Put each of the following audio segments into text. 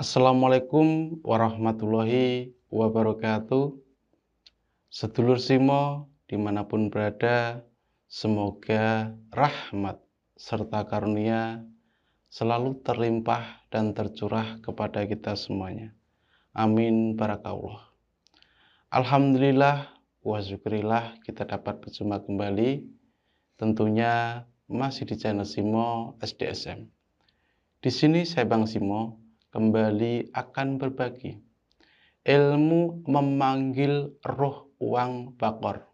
Assalamualaikum warahmatullahi wabarakatuh. Sedulur Simo dimanapun berada, semoga rahmat serta karunia selalu terlimpah dan tercurah kepada kita semuanya. Amin barakallah. Alhamdulillah wa syukurillah kita dapat berjumpa kembali, tentunya masih di channel Simo SDSM. Di sini saya Bang Simo kembali akan berbagi ilmu memanggil roh uang bakor.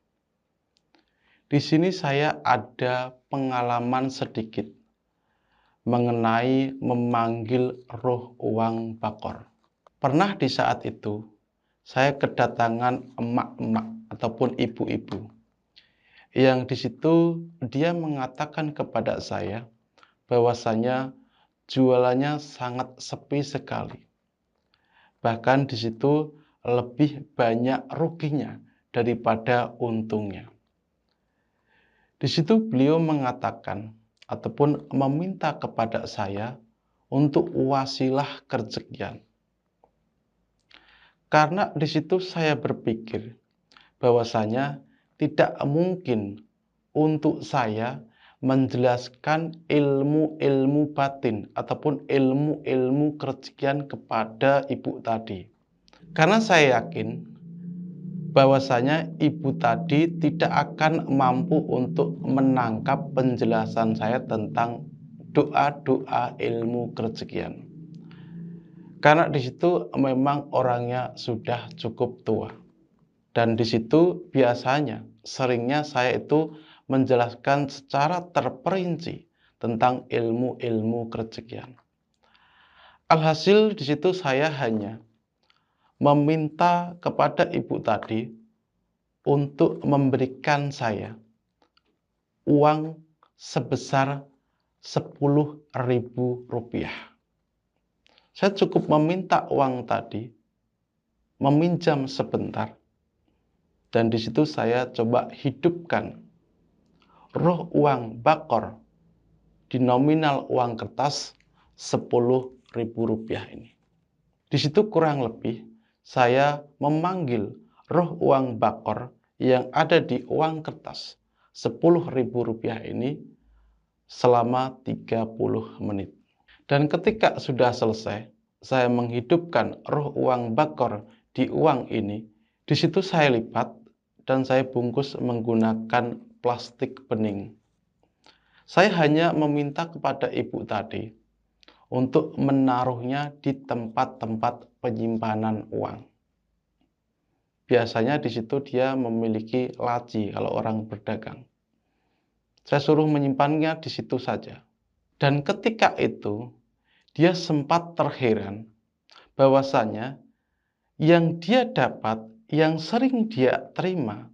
Di sini saya ada pengalaman sedikit mengenai memanggil roh uang bakor. Pernah di saat itu saya kedatangan emak-emak ataupun ibu-ibu yang di situ dia mengatakan kepada saya bahwasanya jualannya sangat sepi sekali. Bahkan di situ lebih banyak ruginya daripada untungnya. Di situ beliau mengatakan ataupun meminta kepada saya untuk wasilah kerezekian. Karena di situ saya berpikir bahwasanya tidak mungkin untuk saya menjelaskan ilmu-ilmu batin ataupun ilmu-ilmu kerezekian kepada ibu tadi. Karena saya yakin bahwasanya ibu tadi tidak akan mampu untuk menangkap penjelasan saya tentang doa-doa ilmu kerezekian. Karena di situ memang orangnya sudah cukup tua. Dan di situ biasanya seringnya saya itu menjelaskan secara terperinci tentang ilmu-ilmu kerezekian. Alhasil di situ saya hanya meminta kepada ibu tadi untuk memberikan saya uang sebesar Rp10.000. Saya cukup meminta uang tadi, meminjam sebentar, dan di situ saya coba hidupkan roh uang bakor di nominal uang kertas Rp10.000 ini. Di situ kurang lebih saya memanggil roh uang bakor yang ada di uang kertas Rp10.000 ini selama 30 menit. Dan ketika sudah selesai, saya menghidupkan roh uang bakor di uang ini. Di situ saya lipat dan saya bungkus menggunakan plastik bening. Saya hanya meminta kepada ibu tadi untuk menaruhnya di tempat-tempat penyimpanan uang. Biasanya di situ dia memiliki laci kalau orang berdagang. Saya suruh menyimpannya di situ saja. Dan ketika itu, dia sempat terheran bahwasanya yang dia dapat, yang sering dia terima,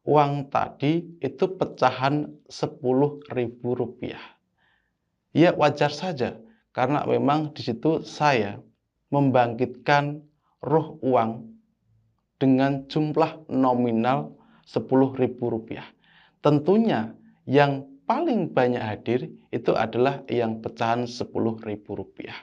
uang tadi itu pecahan Rp10.000. Ya wajar saja, karena memang di situ saya membangkitkan roh uang dengan jumlah nominal Rp10.000. Tentunya yang paling banyak hadir itu adalah yang pecahan Rp10.000.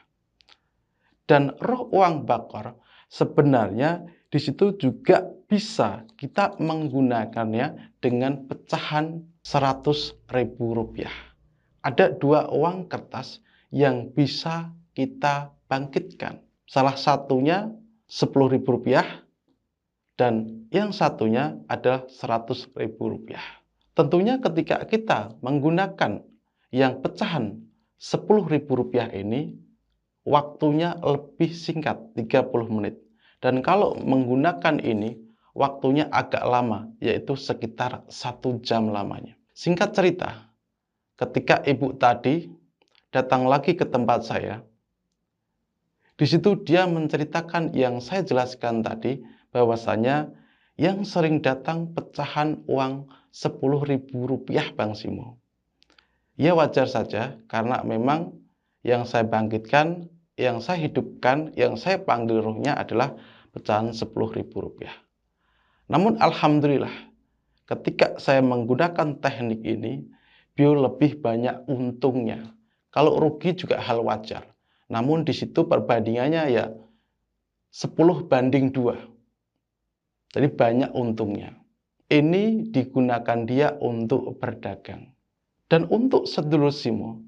Dan roh uang bakor sebenarnya di situ juga bisa kita menggunakannya dengan pecahan Rp100.000. Ada dua uang kertas yang bisa kita bangkitkan. Salah satunya Rp10.000 dan yang satunya adalah Rp100.000. Tentunya ketika kita menggunakan yang pecahan Rp10.000 ini, waktunya lebih singkat, 30 menit. Dan kalau menggunakan ini, waktunya agak lama, yaitu sekitar 1 jam lamanya. Singkat cerita, ketika ibu tadi datang lagi ke tempat saya, di situ dia menceritakan yang saya jelaskan tadi, bahwasanya yang sering datang pecahan uang Rp10.000 Bang Simo. Ya wajar saja, karena memang yang saya bangkitkan, yang saya hidupkan, yang saya panggil rohnya adalah pecahan Rp10.000. Namun alhamdulillah, ketika saya menggunakan teknik ini, beliau lebih banyak untungnya. Kalau rugi juga hal wajar. Namun di situ perbandingannya ya 10:2. Jadi banyak untungnya. Ini digunakan dia untuk berdagang. Dan untuk sedulur Simo,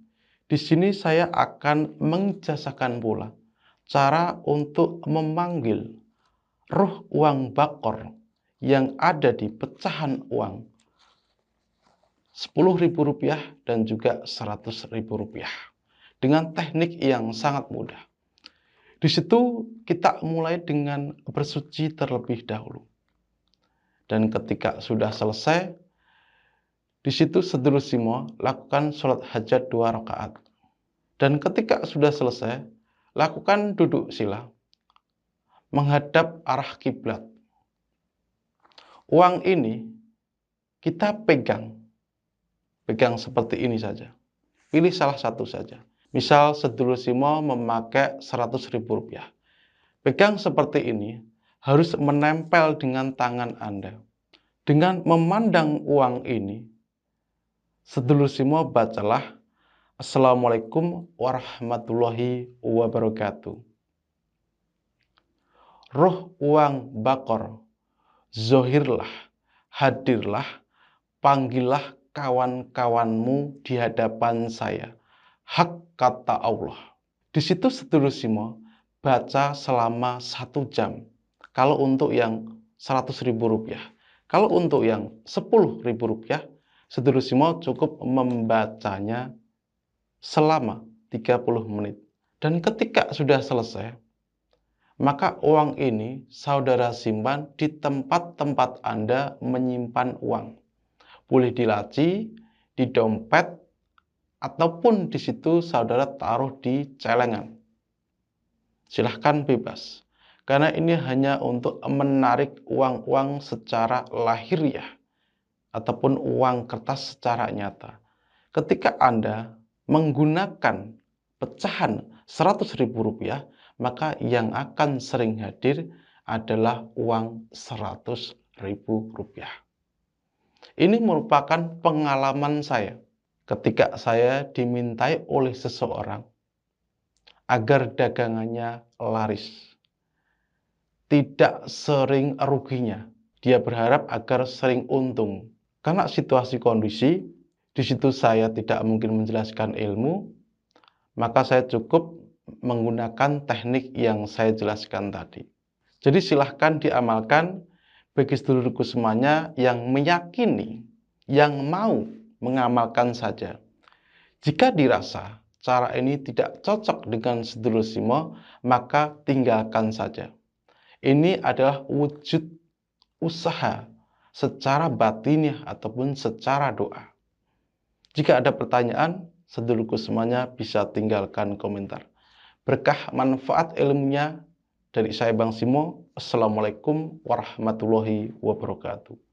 di sini saya akan mengijazakan pula cara untuk memanggil roh uang bakor yang ada di pecahan uang Rp10.000 dan juga Rp100.000 dengan teknik yang sangat mudah. Di situ kita mulai dengan bersuci terlebih dahulu. Dan ketika sudah selesai, di situ sedulur Simo lakukan sholat hajat 2 rakaat. Dan ketika sudah selesai, lakukan duduk sila menghadap arah kiblat. Uang ini kita pegang seperti ini saja. Pilih salah satu saja. Misal sedulur Simo memakai Rp100.000. Pegang seperti ini, harus menempel dengan tangan Anda. Dengan memandang uang ini, sedulur Simo bacalah Assalamualaikum warahmatullahi wabarakatuh. Roh uang bakor, zohirlah, hadirlah, panggillah kawan-kawanmu di hadapan saya. Hak kata Allah. Di situ sedulur Simo baca selama 1 jam. Kalau untuk yang Rp100.000. Kalau untuk yang Rp10.000, sedulur Simo cukup membacanya selama 30 menit. Dan ketika sudah selesai, maka uang ini saudara simpan di tempat-tempat Anda menyimpan uang. Boleh di laci, di dompet, ataupun di situ saudara taruh di celengan. Silahkan bebas. Karena ini hanya untuk menarik uang-uang secara lahiriah ataupun uang kertas secara nyata. Ketika Anda menggunakan pecahan Rp100.000, maka yang akan sering hadir adalah uang Rp100.000. Ini merupakan pengalaman saya ketika saya dimintai oleh seseorang agar dagangannya laris, tidak sering ruginya. Dia berharap agar sering untung. Karena situasi kondisi, di situ saya tidak mungkin menjelaskan ilmu, maka saya cukup menggunakan teknik yang saya jelaskan tadi. Jadi silahkan diamalkan bagi sedulurku semuanya yang meyakini, yang mau mengamalkan saja. Jika dirasa cara ini tidak cocok dengan sedulur Simo, maka tinggalkan saja. Ini adalah wujud usaha secara batiniah ataupun secara doa. Jika ada pertanyaan, sedulurku semuanya bisa tinggalkan komentar. Berkah manfaat ilmunya dari saya Bang Simo. Assalamualaikum warahmatullahi wabarakatuh.